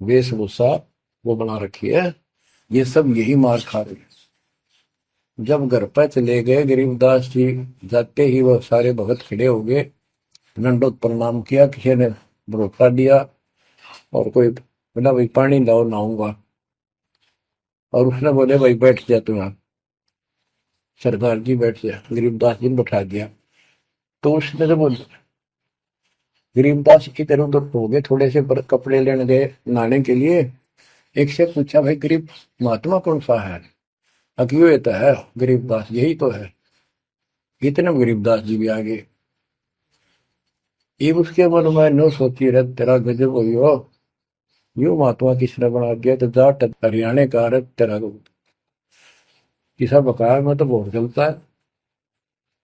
A: वेशभूषा वो बना रखी है, ये सब यही मार खा रहे हैं। जब घर पर चले गए गरीबदास जी, जाते ही वो सारे भगत खड़े हो गए, दंडोत प्रणाम किया, किसी ने भरोसा दिया और कोई बोला भाई पानी लाओ नहाऊंगा, और उसने बोले भाई बैठ जा तू यहाँ, सरदार जी बैठ जा। गरीबदास जी ने बैठा दिया। तो उसने जब गरीबदास इधर उधर हो गए, थोड़े से कपड़े लेने गए नहाने के लिए, एक से पूछा भाई गरीब महात्मा कौन सा है? अक्यों ये तो है गरीबदास, यही तो है। इतने में गरीबदास जी भी आ गए। ये उसके मन में नो सोची रहे तेरा गजब हुई हो, यू महात्मा किसने बना दिया? तो जाट हरियाणा का रहे तेरा किसा बकाया में तो बहुत चलता है।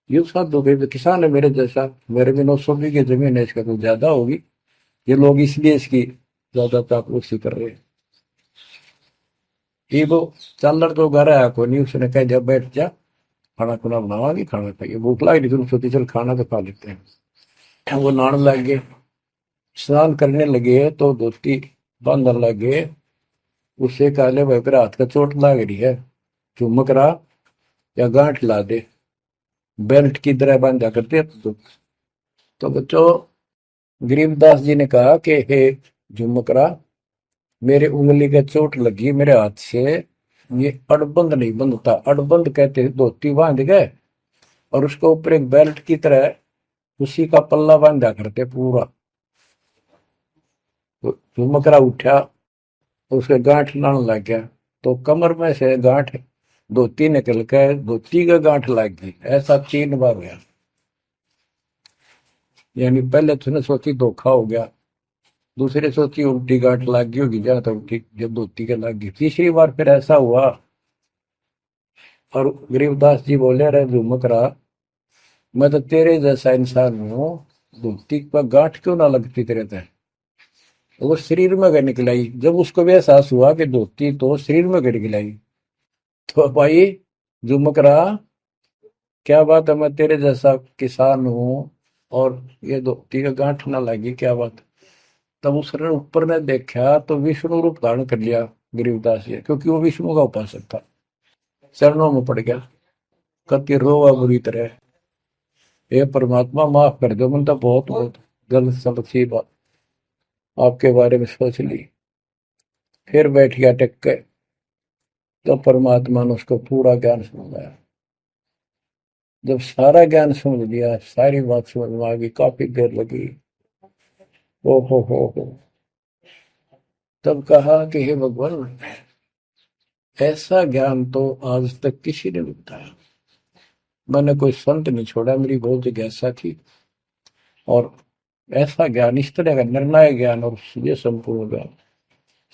A: ये साधु के किसान है मेरे जैसा, मेरे भी 900 बीघे जमीन है, इसका तो ज्यादा होगी, ये लोग इसलिए इसकी ज्यादा चापलूसी कर रहे हैं। ये वो चालर तो घर आया कोई नहीं, उसने कह दिया बैठ जा, खाना खुना बनावा नहीं, खाना खाइए, भूख लगी नहीं तुम सोची चल खाना तो खा लेते हैं। वो नहाने लग गए, स्नान करने लगे तो धोती बांधने लगे। उससे कहले भाई फिर हाथ का चोट लाग रही है, चुमक रहा या गांठ ला दे, बेल्ट की तरह बांधा करते तो बच्चों गरीबदास जी ने कहा कि हे झुमकरा, मेरे उंगली के चोट लगी मेरे हाथ से, ये अड़बंद नहीं बंधता। अड़बंद कहते धोती बांध गए और उसको ऊपर एक बेल्ट की तरह उसी का पल्ला बांधा करते पूरा। तो झुमकरा उठा, उसके गांठ लाने लग गया, तो कमर में से गांठ धोती निकल के धोती का गांठ लग गई। ऐसा 3 बार हुआ। यानी पहले तो उसने सोची धोखा हो गया, दूसरे सोची उल्टी गांठ लग गई होगी, जहां तक उल्टी जब धोती के लग गई, तीसरी बार फिर ऐसा हुआ। और गरीबदास जी बोले, रे झुमकरा, मैं तो तेरे जैसा इंसान हूँ, धोती पर गांठ क्यों ना लगती तेरे तय। वो शरीर में गड़ निकलाई। जब उसको भी एहसास हुआ कि धोती तो शरीर में गड़ गिलाई, तो भाई झुमकरा, क्या बात है, मैं तेरे जैसा किसान हूँ और ये धोती का गांठ ना लगी, क्या बात। तब उसने ऊपर ने देखा तो विष्णु रूप धारण कर लिया गरीबदास जी, क्योंकि वो विष्णु का उपासक था। चरणों में पड़ गया, कति रोवा बुरी तरह, हे परमात्मा माफ कर दो, मैंने तो बहुत बहुत गलत सलत सी बात आपके बारे में सोच ली। फिर बैठ गया टेक के, तो परमात्मा ने उसको पूरा ज्ञान समझाया। जब सारा ज्ञान समझ लिया, सारी बात समझ में आ गई, काफी देर लगी। ओ हो, तब कहा कि हे भगवान, ऐसा ज्ञान तो आज तक किसी ने नहीं बताया। मैंने कोई संत नहीं छोड़ा, मेरी बहुत जिज्ञासा थी, और ऐसा ज्ञान, इस तरह का निर्णायक ज्ञान और ये संपूर्ण ज्ञान,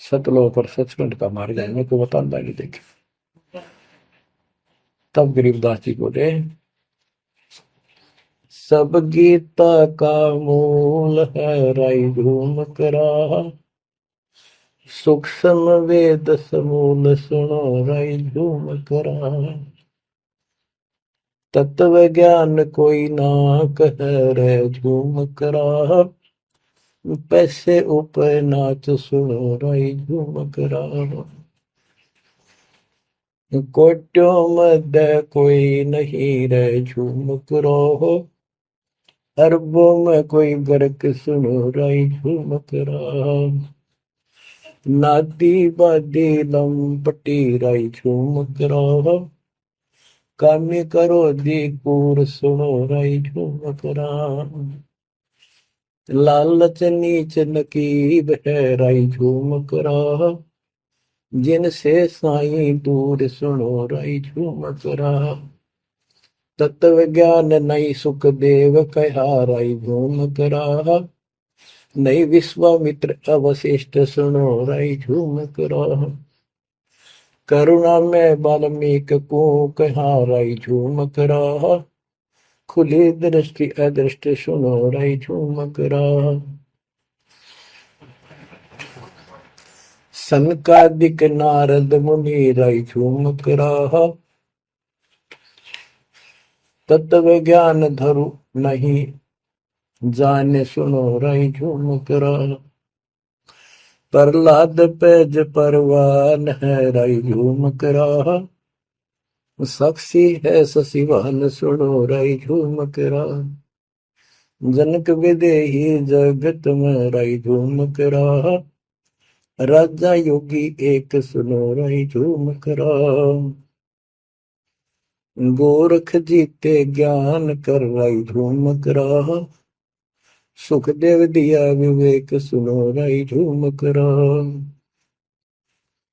A: सतलोक और सचखंड का मार्ग है, मेरे को बताता नहीं देखे। तब गरीबदास जी बोले, सब गीता का मूल है राई झूम करा, सूक्ष्म वेद समूल सुनो राई झूम करा, तत्व ज्ञान कोई ना कह रहे झूम करा, पैसे ऊपर नाच सुनो राई झूम करा, कोट्यों मध्य कोई नहीं रहे झूम करो, अरबों में कोई गर्क सुनो राई झूम करा, नादी बादी लंपटी राई झूम करा, कामी करो दी कूर सुनो राई झूम करा, लालच नीच नकीब है राई झूम करा, जिनसे साईं दूर सुनो राई झूम करा, तत्व ज्ञान नहीं सुख देव कहा राई झूम करा, नहीं विश्वामित्र अवशिष्ट सुनो राई झूम करा, करुणा में वाल्मीक को कहा राई झूम करा, खुली दृष्टि अदृष्ट सुनो राई झूम करा, सनकादिक नारद मुनि राई झूम करा, तत्व ज्ञान धरु नहीं जाने सुनो राई झूम करा, प्रहलाद पेज परवान है राई झूम करा, साक्षी है शशिवान सुनो राई झूम करा, जनक विदेही जगत में राई झूम करा, राजा योगी एक सुनो राई झूम करा, गोरख जीते ज्ञान कर राई झूम करा, सुखदेव दिया विवेक सुनो राई झूम करा,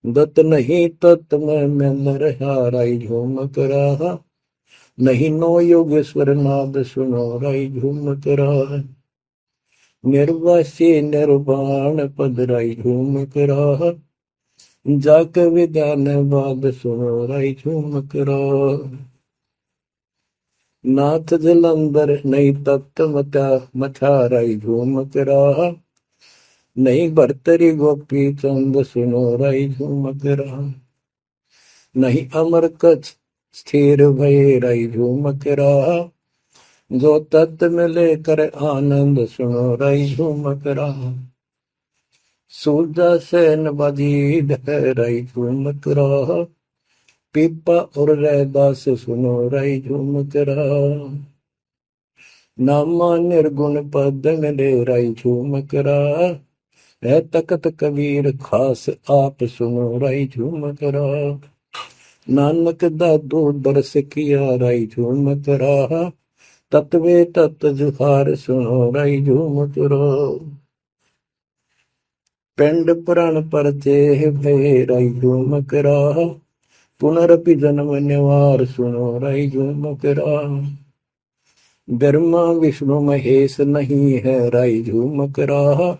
A: दत्त नहीं तत् में रहा राई झूम करा, नहीं नो योगेश्वर नाद सुनो राई झूम करा, निर्वासी निर्वाण पद राई झूम करा, जाक विद्यान बाद सुनो राई झूम करा, नाथ जलंधर नहीं तत्त मथा राई झूम करा, नहीं भरतरी गोपी चंद सुनो राई झूम करा, नहीं अमर कच्छ स्थिर भय राई झूम करा, जो तत्व में लेकर आनंद सुनो रही झूमक रहा। सूरजा सैन बजीद है रही झूमक रहा। पीपा और रैदास सुनो रही झूमक रहा। नामा निर्गुण पद में ले रही झूमक रहा। है तकत कबीर खास आप सुनो रही झूमक रहा। नानक दादू दरस किया रही झूमक रहा। तत्वे तत् जुहार सुनो रही झूमक रहा। पिंड पुराण पर देह भय रही झूमक रहा। पुनरपि जन्म निवार सुनो रही झूमक रहा। ब्रह्मा विष्णु महेश नहीं है रही झूमक रहा।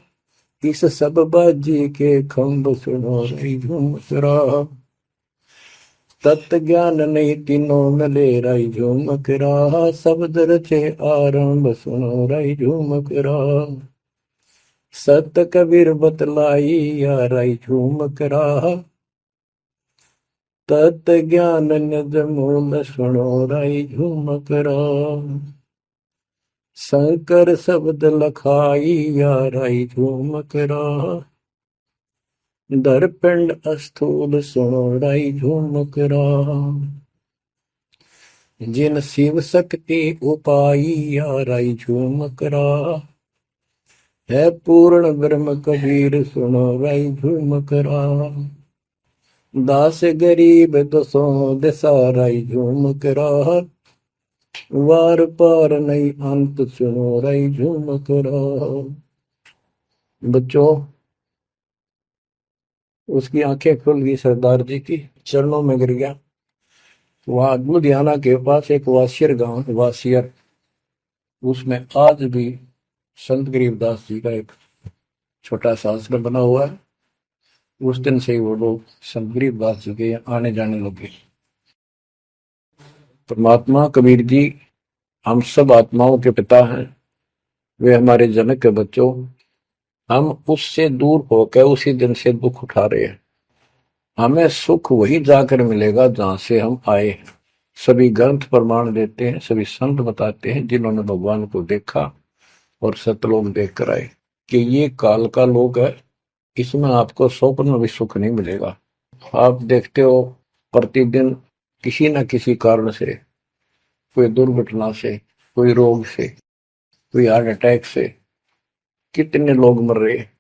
A: इस सब बाजी के खंभ सुनो रही झूमक रहा। तत्व ज्ञान नहीं तीनों में ले रही झूमक रहा। शब्द रचे आरंभ सुनो रही झूमक रहा। सत कबीर बतलाई या रही झूमक रहा। तत् ज्ञान निज मूल सुनो रही झूमक रहा। शंकर शब्द लखाई या रही झूमक रहा। दरपिंड अस्थूल सुनो रही झूमक रहा। जिन शिव शक्ति उपाई या रही झूमक रहा। है पूर्ण ब्रह्म कबीर सुनो रही झूमक रहा। दास गरीब दसों दिशा रही झूमक रहा। वार पार नहीं अंत सुनो रही झूमक रहा। बच्चों, उसकी आंखें खुल गई, सरदार जी की चरणों में गिर गया। वहां लुधियाना के पास एक वासियर गांव, वासियर, उसमें आज भी संत गरीबदास जी का एक छोटा सा आश्रम बना हुआ है। उस दिन से ही वो लोग संत गरीबदास जी के आने जाने लगे। परमात्मा कबीर जी हम सब आत्माओं के पिता हैं, वे हमारे जनक के बच्चों। हम उससे दूर होकर उसी दिन से दुख उठा रहे हैं। हमें सुख वही जाकर मिलेगा जहां से हम आए हैं। सभी ग्रंथ प्रमाण देते हैं, सभी संत बताते हैं जिन्होंने भगवान को देखा और सतलोक देख कर आए कि ये काल का लोक है, इसमें आपको स्वप्न में भी सुख नहीं मिलेगा। आप देखते हो प्रतिदिन किसी न किसी कारण से, कोई दुर्घटना से, कोई रोग से, कोई हार्ट अटैक से कितने लोग मर रहे हैं।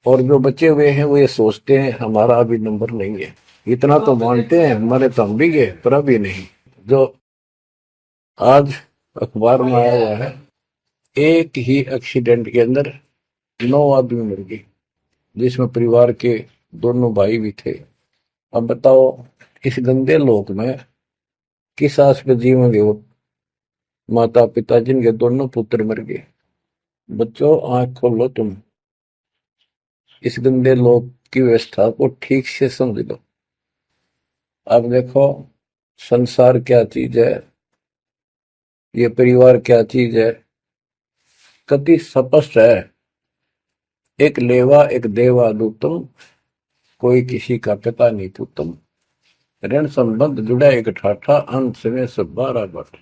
A: और जो बचे हुए हैं वो ये सोचते हैं हमारा अभी नंबर नहीं है। इतना तो मानते हैं मरे तो हम भी गए, पर अभी नहीं। जो आज अखबार में आया हुआ है, एक ही एक्सीडेंट के अंदर 9 आदमी मर गए, जिसमें परिवार के दोनों भाई भी थे। अब बताओ इस गंदे लोक में किस आस पे जीवेंगे वो माता पिता जिनके दोनों पुत्र मर गए। बच्चों, आंख खोलो, तुम इस गंदे लोक की व्यवस्था को ठीक से समझ लो। अब देखो संसार क्या चीज है, ये परिवार क्या चीज है, कति स्पष्ट है। एक लेवा एक देवा दूतम, कोई किसी का पिता नहीं पुतम। ऋण संबंध जुड़ा एक ठाठा, अंत में सब 12 बट।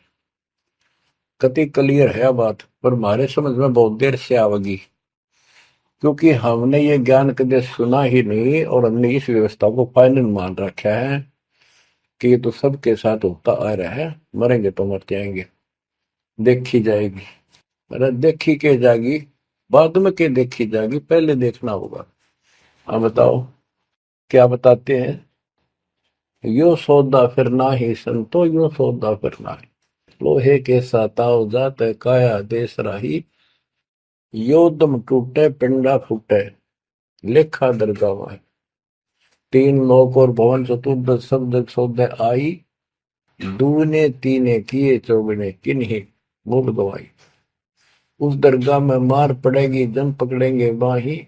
A: कति क्लियर है बात, पर हमारे समझ में बहुत देर से आवेगी, क्योंकि हमने ये ज्ञान कभी सुना ही नहीं और हमने इस व्यवस्था को फाइनल मान रखा है कि ये तो सबके साथ होता आ रहा है, मरेंगे तो मर जाएंगे, देखी जाएगी। अरे देखी के जाएगी, बाद में के देखी जाएगी, पहले देखना होगा। अब बताओ क्या बताते हैं, यो सौदा फिर ना ही संतो, यो सौदा फिर ना ही। लोहे के साताव जात काया देश राही। यो दम टूटे पिंडा फूटे, लेखा दरगावा है। 3 लोक और भवन चतुर्दश शब्द सौदे आई। दूने तीने किए चौगने किन्हीं मूल गवाई। उस दरगाह में मार पड़ेगी जम पकड़ेंगे बाही।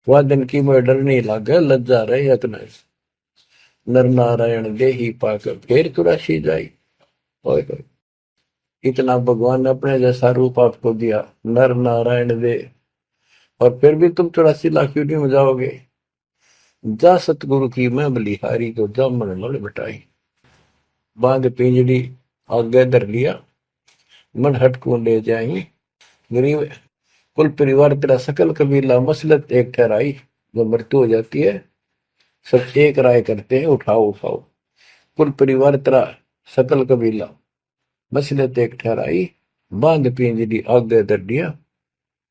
A: वह दिन की में डर नहीं लागे लज्जा रहे यत्न। नर नारायण दे ही पाकर फिर 84 जाई। इतना भगवान ने अपने जैसा रूप आपको दिया, नर नारायण दे, और फिर भी तुम 84 लाख यूनिट में जाओगे। जा सतगुरु की मैं बलिहारी, तो जामन मल बटाई। बांध पिंजड़ी आगे धर लिया, मन हट को ले जाई। गरीब कुल परिवार तेरा सकल कबीला मसलत एक ठहराई। जब मृत्यु हो जाती है सब एक राय करते हैं, उठाओ उठाओ। कुल परिवार तेरा सकल कबीला मसलत एक ठहराई, बांध पिंजरी आगे दर दिया,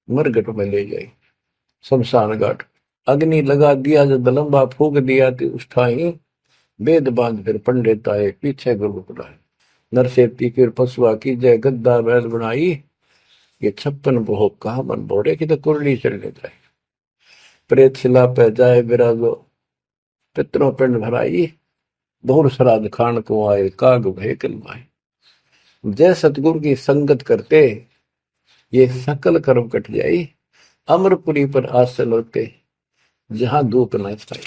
A: मरगट में ले जाई शमशान घाट। अग्नि लगा दिया जब लंबा फूक दिया तो उस ठाई, वेद बांध फिर पंडित आए पीछे गुरु बुलाए। नरसेती फिर पशुआ की जय गद्दा बैल बनाई, ये 56 भोग कहा मन बोरे की तो कुरली चढ़ने जाए। प्रेत शिला पे जाए विराजो, पितरों पिंड भराई, बहुर श्राद्ध खान को आए काग भय कलमाए। जय सतगुरु की संगत करते ये सकल कर्म कट जाई, अमरपुरी पर आसन होते जहां धूप न छाई।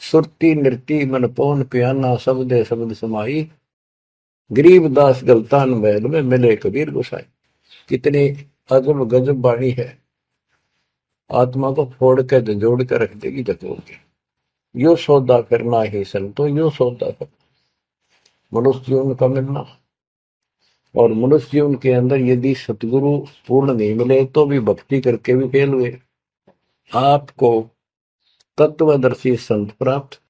A: सुरती नृती मन पौन पियाना, शब्दे शब्द समाई, गरीब दास गलतान महल में मिले कबीर गोसाई। कितनी अजब गजब बाणी है, आत्मा को फोड़ के झंझोड़ के रख देगी जखोड़ के। यो सौदा करना ही संतो, यो सौदा करना मनुष्य जीवन का मिलना। और मनुष्य जीवन के अंदर यदि सतगुरु पूर्ण नहीं मिले तो भी भक्ति करके भी फेल हुए। आपको तत्वदर्शी संत प्राप्त,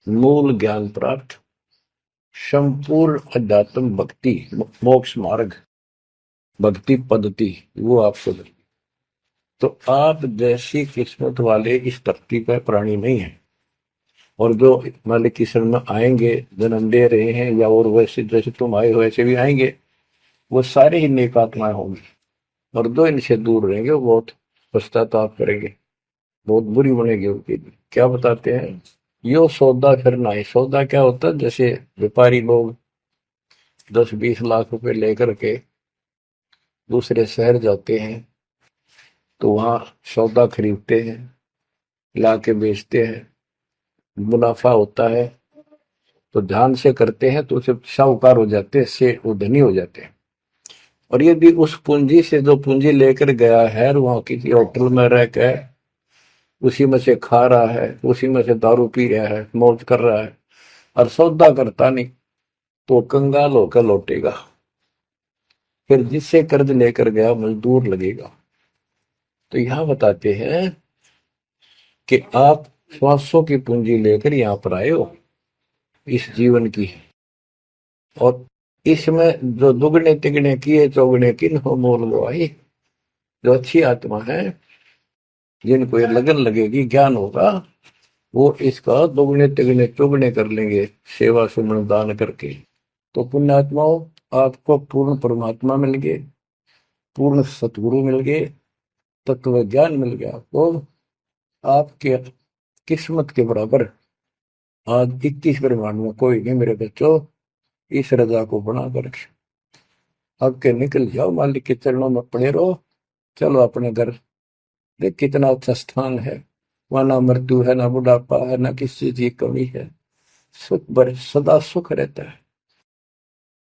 A: मूल ज्ञान प्राप्त, संपूर्ण अध्यात्म भक्ति मोक्ष मार्ग भक्ति पद्धति वो आपको मिली। तो आप जैसी किस्मत वाले इस धरती पर प्राणी नहीं है। और जो मालिक की शरण में आएंगे, जन्म दे रहे हैं या और वैसे जैसे तुम आए हो वैसे भी आएंगे, वो सारे ही नेक आत्माएं होंगी। और जो इनसे दूर रहेंगे वो बहुत पश्चाताप करेंगे, बहुत बुरी बनेगी उनकी। क्या बताते हैं, यो सौदा करना है। सौदा क्या होता है, जैसे व्यापारी लोग 10-20 लाख रुपए लेकर के दूसरे शहर जाते हैं तो वहां सौदा खरीदते हैं, ला के बेचते हैं, मुनाफा होता है तो ध्यान से करते हैं तो उसे साहूकार हो जाते हैं, से वो धनी हो जाते हैं। और यदि उस पूंजी से जो पूंजी लेकर गया है वहां किसी होटल में रह के उसी में से खा रहा है, उसी में से दारू पी रहा है, मौज कर रहा है और सौदा करता नहीं, तो कंगाल होकर लौटेगा। फिर जिससे कर्ज लेकर गया मजदूर लगेगा। तो यहां बताते हैं कि आप श्वासों की पूंजी लेकर यहां पर आए हो इस जीवन की, और इसमें जो दुगने तिगने किए चौगने किन हो मोल गवाई। जो अच्छी आत्मा है जिनको ये लगन लगेगी, ज्ञान होगा, वो इसका दोगुने तिगने चौगने कर लेंगे सेवा सुमन दान करके। तो पुण्यात्माओं, आपको पूर्ण परमात्मा मिल गए, पूर्ण सतगुरु मिल गए, तत्व ज्ञान मिल गया। तो आपके किस्मत के बराबर आज 21 ब्रह्मांड में कोई नहीं मेरे बच्चों। इस रजा को बना कर अब के निकल जाओ, मालिक के चरणों में पड़े रहो। चलो अपने घर, देख कितना अच्छा स्थान है, वहां ना मृत्यु है, ना बुढ़ापा है, ना किसी चीज की कमी है, सुख सदा सुख रहता है।